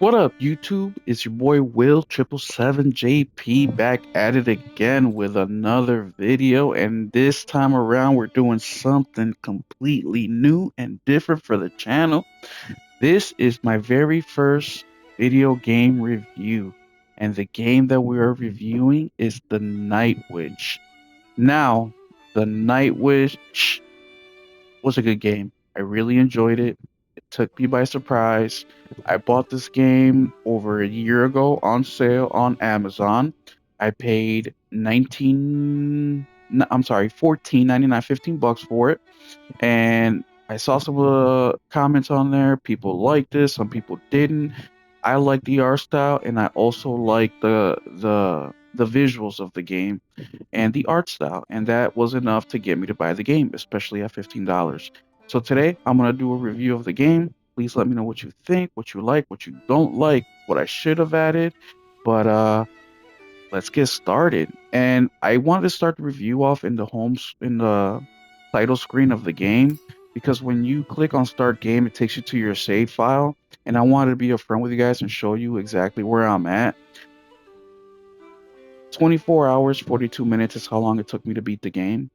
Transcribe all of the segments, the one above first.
What up, YouTube? It's your boy Will 777JP back at it again with another video, and this time around we're doing something completely new and different for the channel. This is my very first video game review, and the game that we are reviewing is The Night Witch. Now, The Night Witch was a good game. I really enjoyed it. It took me by surprise. I bought this game over a year ago on sale on Amazon. I paid 14.99, $15 for it. And I saw some comments on there. People liked this, some people didn't. I like the art style, and I also like the visuals of the game and the art style, and that was enough to get me to buy the game, especially at $15. So today I'm gonna do a review of the game. Please let me know what you think, what you like, what you don't like, what I should have added. But let's get started. And I wanted to start the review off in the title screen of the game because when you click on start game, it takes you to your save file. And I wanted to be upfront with you guys and show you exactly where I'm at. 24 hours, 42 minutes is how long it took me to beat the game.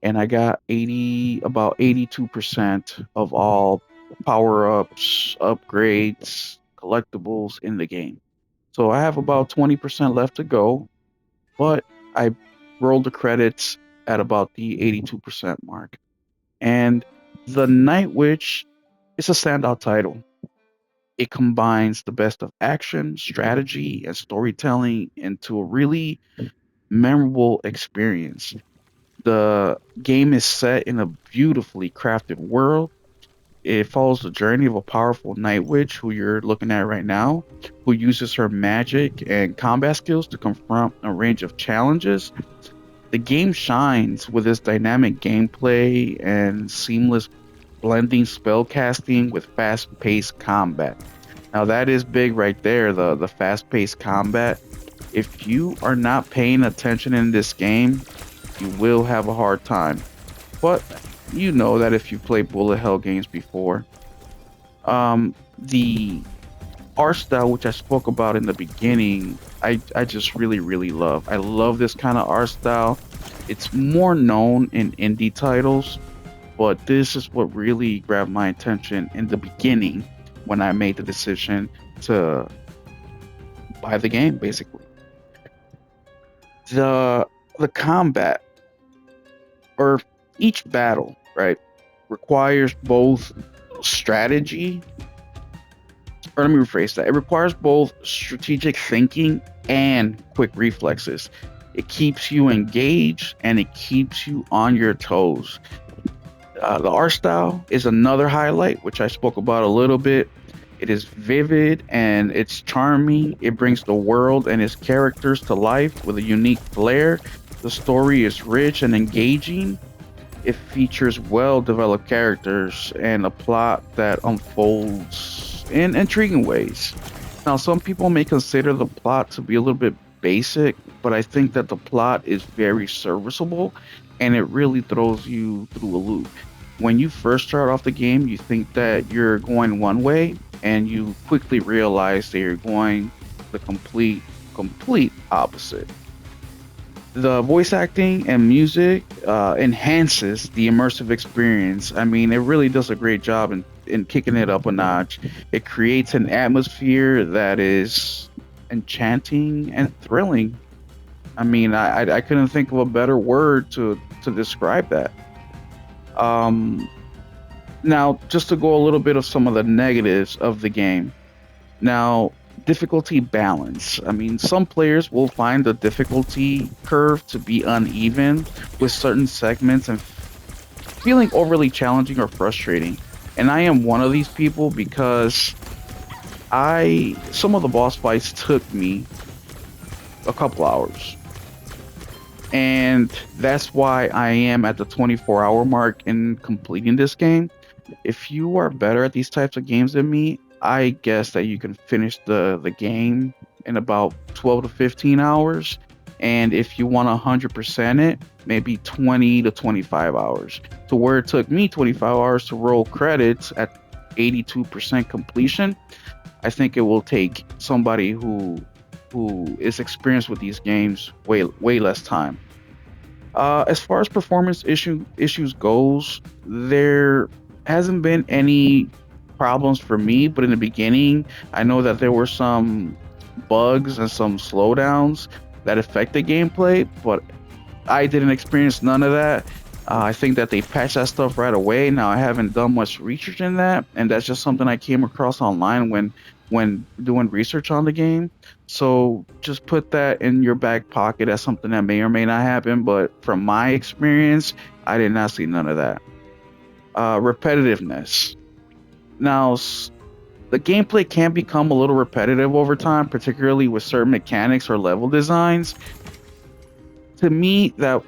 And I got about 82% of all power-ups, upgrades, collectibles in the game. So I have about 20% left to go, but I rolled the credits at about the 82% mark. And The Night Witch is a standout title. It combines the best of action, strategy, and storytelling into a really memorable experience. The game is set in a beautifully crafted world. It follows the journey of a powerful night witch who you're looking at right now, who uses her magic and combat skills to confront a range of challenges. The game shines with its dynamic gameplay and seamless blending spellcasting with fast-paced combat. Now that is big right there, the fast-paced combat. If you are not paying attention in this game, you will have a hard time. But you know that if you play bullet hell games before. The art style, which I spoke about in the beginning, I just really love. I love this kind of art style. It's more known in indie titles, but this is what really grabbed my attention in the beginning when I made the decision to buy the game, basically. The the combat or each battle, right, requires both strategy, or let me rephrase that. It requires both strategic thinking and quick reflexes. It keeps you engaged and it keeps you on your toes. The art style is another highlight, which I spoke about a little bit. It is vivid and it's charming. It brings the world and its characters to life with a unique flair. The story is rich and engaging. It features well developed characters and a plot that unfolds in intriguing ways. Now, some people may consider the plot to be a little bit basic, but I think that the plot is very serviceable and it really throws you through a loop. When you first start off the game, you think that you're going one way and you quickly realize that you're going the complete opposite. The voice acting and music enhances the immersive experience. I mean, it really does a great job in kicking it up a notch. It creates an atmosphere that is enchanting and thrilling. I mean, I couldn't think of a better word to describe that. Um, Now, just to go a little bit of some of the negatives of the game. Now, difficulty balance. I mean, some players will find the difficulty curve to be uneven with certain segments and feeling overly challenging or frustrating. And I am one of these people because I some of the boss fights took me a couple hours. And that's why I am at the 24-hour mark in completing this game. If you are better at these types of games than me, I guess that you can finish the game in about 12 to 15 hours. And if you want 100% it, maybe 20 to 25 hours. To where it took me 25 hours to roll credits at 82% completion. I think it will take somebody who is experienced with these games way less time. As far as performance issues goes, there hasn't been any problems for me, but in the beginning, I know that there were some bugs and some slowdowns that affected gameplay, but I didn't experience none of that. I think that they patched that stuff right away. Now I haven't done much research in that, and that's just something I came across online when doing research on the game. So just put that in your back pocket as something that may or may not happen. But from my experience, I did not see none of that. Repetitiveness. Now, the gameplay can become a little repetitive over time, particularly with certain mechanics or level designs. To me, that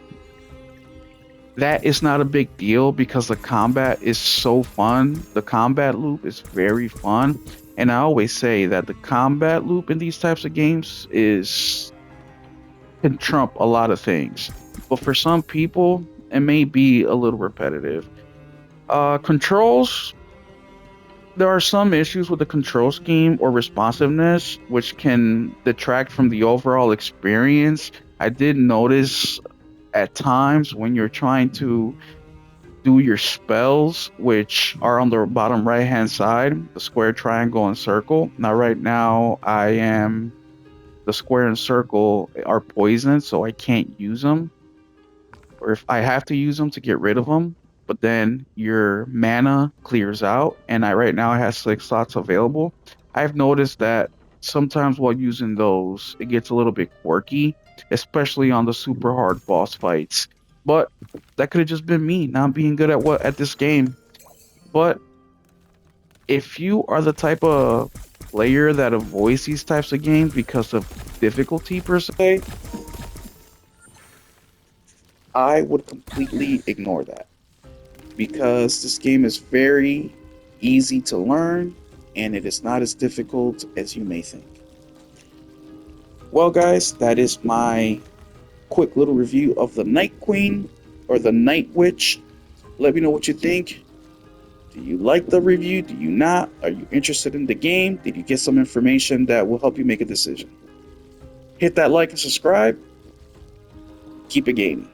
is not a big deal because the combat is so fun. The combat loop is very fun. And I always say that the combat loop in these types of games is can trump a lot of things. But for some people, it may be a little repetitive. Controls, there are some issues with the control scheme or responsiveness, which can detract from the overall experience. I did notice at times when you're trying to do your spells, which are on the bottom right hand side, the square, triangle, and circle. Now, right now, the square and circle are poisoned, so I can't use them. Or if I have to use them to get rid of them, but then your mana clears out, and I right now I have 6 slots available. I've noticed that sometimes while using those, it gets a little bit quirky, especially on the super hard boss fights. But that could have just been me not being good at this game. But if you are the type of player that avoids these types of games because of difficulty per se, I would completely ignore that because this game is very easy to learn and it is not as difficult as you may think. Well, guys, that is my quick little review of the Night Queen or the Night Witch. Let me know what you think. Do you like the review? Do you not? Are you interested in the game? Did you get some information that will help you make a decision? Hit that like and subscribe. Keep it gaming.